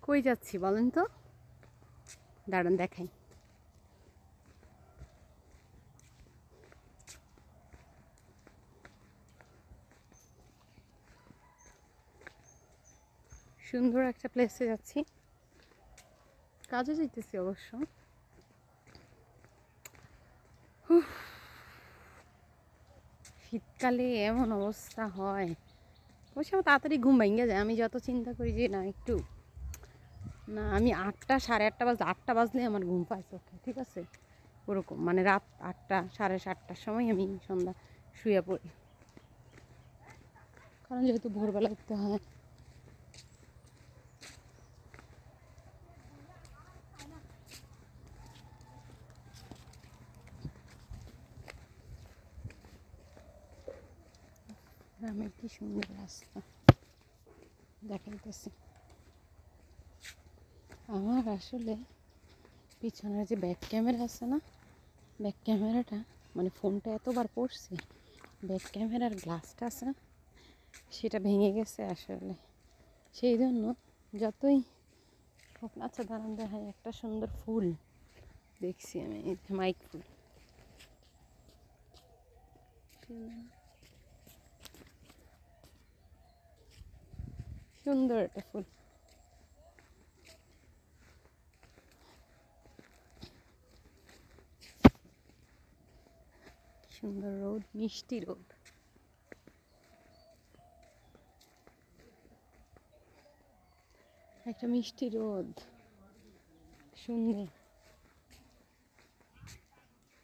কই যাচ্ছি বলেন তো? দাঁড়ান দেখাই। সুন্দর একটা প্লেসে যাচ্ছি, কাজে যাইতেছি অবশ্য। শীতকালে এমন অবস্থা হয়, অবশ্য আমার তাড়াতাড়ি ঘুম ভেঙে যায়। আমি যত চিন্তা করি যে না একটু, না আমি 8টা সাড়ে 8টা বাজলে, 8টা বাজলে আমার ঘুম পায় চোখে, ঠিক আছে? ওরকম মানে রাত 8টা সাড়ে 7টার সময় আমি সন্ধ্যা শুয়ে পড়ি, কারণ যেহেতু ভোরবেলা উঠতে হয়। গ্রামের কি সুন্দর রাস্তা দেখাইতেছি। আমার আসলে পিছনের যে ব্যাক ক্যামেরা আছে না, ব্যাক ক্যামেরাটা মানে ফোনটা এতবার পড়ছে, ব্যাক ক্যামেরার গ্লাসটা আছে না, সেটা ভেঙে গেছে আসলে। সেই জন্য যতই আচ্ছা দাঁড়ান দেখাই একটা সুন্দর ফুল দেখছি আমি, মাইক ফুল, সুন্দর একটা ফুল। সুন্দর রোদ, মিষ্টি রোদ, একটা মিষ্টি রোদ, সুন্দর।